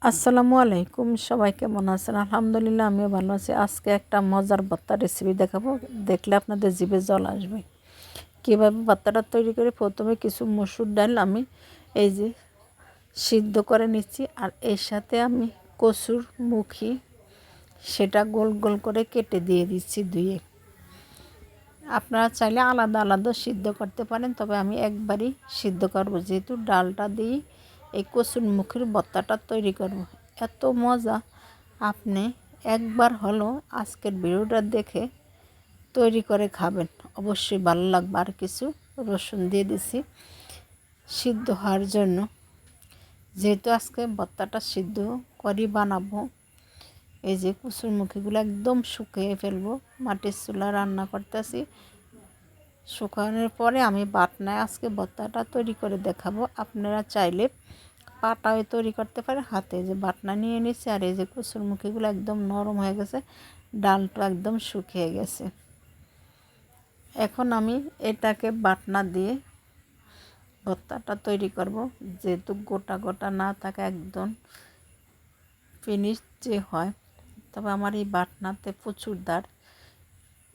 আসসালামু আলাইকুম, সবাই কেমন আছেন? আলহামদুলিল্লাহ, আমিও ভালো আছি। আজকে একটা মজার ভর্তা রেসিপি দেখাবো, দেখলে আপনাদের জিভে জল আসবে। কীভাবে ভর্তাটা তৈরি করে, প্রথমে কিছু মসুর ডাল আমি এই যে সিদ্ধ করে নিচ্ছি, আর এর সাথে আমি কচুর মুখি সেটা গোল গোল করে কেটে দিয়ে দিচ্ছি ধুয়ে। আপনারা চাইলে আলাদা আলাদা সিদ্ধ করতে পারেন, তবে আমি একবারই সিদ্ধ করবো, যেহেতু ডালটা দিয়ে এই কচুর মুখির ভর্তাটা তৈরি করব। এত মজা, আপনি একবার হলো আজকের ভিডিওটা দেখে তৈরি করে খাবেন, অবশ্যই ভালো লাগবে। আর কিছু রসুন দিয়ে দিছি সিদ্ধ হওয়ার জন্য, যেহেতু আজকে ভর্তাটা সিদ্ধ করি বানাবো। এই যে কচুর মুখিগুলো একদম শুকিয়ে ফেলবো, মাটির চুলা রান্না করতেছি। শুকানোর পরে আমি বাটনায় আজকে ভর্তাটা তৈরি করে দেখাবো। আপনারা চাইলে পাটায় তৈরি করতে পারে, হাতে যে বাটনা নিয়ে নিচ্ছে। আর এই যে কচুরমুখীগুলো একদম নরম হয়ে গেছে, ডালটা একদম শুকিয়ে গেছে। এখন আমি এটাকে বাটনা দিয়ে ভর্তাটা তৈরি করব, যেহেতু গোটা গোটা না থাকে, একদম ফিনিশ যে হয়। তবে আমার এই বাটনাতে প্রচুর দাঁড়,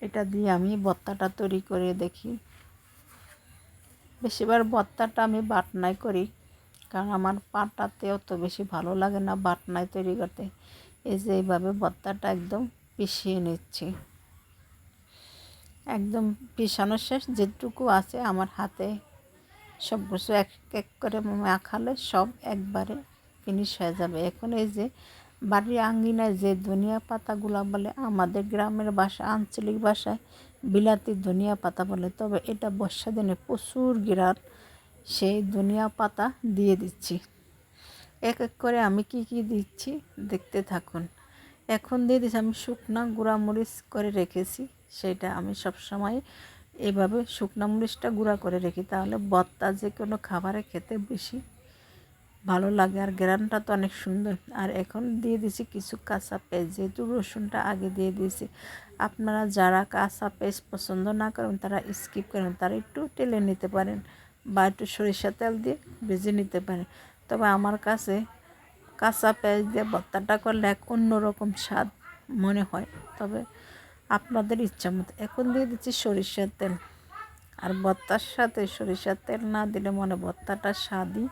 এটা দিয়ে আমি ভর্তাটা তৈরি করে দেখি। বেশিরভাগ ভর্তাটা আমি বাটনায় করি, কারণ আমার পাটাতে অত বেশি ভালো লাগে না বাটনায় তৈরি করতে। এই যে এইভাবে ভর্তাটা একদম পিষিয়ে নিচ্ছি, একদম পিষানো শেষ। যেটুকু আছে আমার হাতে সব কিছু এক এক করে মাখালে সব একবারে ফিনিশ হয়ে যাবে। এখন এই যে বাড়ির আঙ্গিনায় যে ধনিয়া পাতাগুলো বলে, আমাদের গ্রামের ভাষা, আঞ্চলিক ভাষায় বিলাতি ধনিয়া পাতা বলে, তবে এটা বর্ষা দিনে প্রচুর ঘ্রাণ। সেই ধনিয়া পাতা দিয়ে দিচ্ছি। এক এক করে আমি কি কি দিচ্ছি দেখতে থাকুন। এখন দিয়ে দিচ্ছি আমি শুকনা গুঁড়া মরিচ করে রেখেছি, সেটা আমি সবসময় এভাবে শুকনা মরিচটা গুঁড়া করে রেখি, তাহলে ভর্তা যে কোনো খাবারে খেতে বেশি ভালো লাগে, আর গ্রানটা তো অনেক সুন্দর। আর এখন দিয়ে দিচ্ছি কিছু কাঁচা পেঁয়াজ, যেহেতু রসুনটা আগে দিয়ে দিয়েছি। আপনারা যারা কাঁচা পেঁয়াজ পছন্দ না করেন তারা স্কিপ করেন, তারা একটু টেলে নিতে পারেন বা একটু সরিষা তেল দিয়ে ভেজে নিতে পারেন। তবে আমার কাছে কাঁচা পেঁয়াজ দিয়ে ভর্তাটা করলে এক অন্যরকম স্বাদ মনে হয়, তবে আপনাদের ইচ্ছা মতো। এখন দিয়ে দিচ্ছি সরিষার তেল, আর ভর্তার সাথে সরিষার তেল না দিলে মনে ভর্তাটা স্বাদই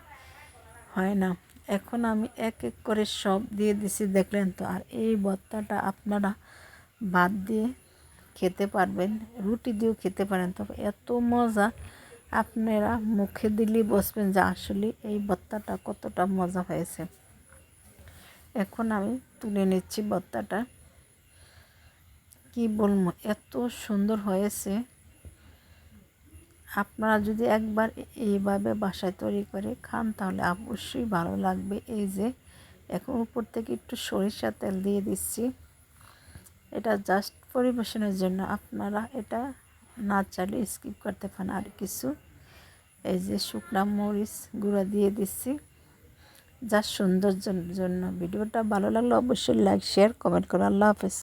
হয় না। এখন আমি এক এক করে সব দিয়ে দিছি, দেখলেন তো। আর এই ভর্তাটা আপনারা ভাত দিয়ে খেতে পারবেন, রুটি দিয়েও খেতে পারেন, তবে এত মজা, আপনারা মুখে দিলেই বসবেন যে আসলে এই ভর্তাটা কতটা মজা হয়েছে। এখন আমি তুলে নিচ্ছি ভর্তাটা। কি বলবো, এত সুন্দর হয়েছে। আপনারা যদি একবার এইভাবে বাসায় তৈরি করে খান তাহলে অবশ্যই ভালো লাগবে। এই যে এখন উপর থেকে একটু সরিষা তেল দিয়ে দিচ্ছি, এটা জাস্ট পরিবেশনের জন্য। আপনারা এটা না চাইলে স্কিপ করতে পারেন। আর কিছু এই যে শুকনা মরিচ গুঁড়া দিয়ে দিচ্ছি যা সৌন্দর্যের জন্য। ভিডিওটা ভালো লাগলে অবশ্যই লাইক, শেয়ার, কমেন্ট করুন। আল্লাহ হাফেজ।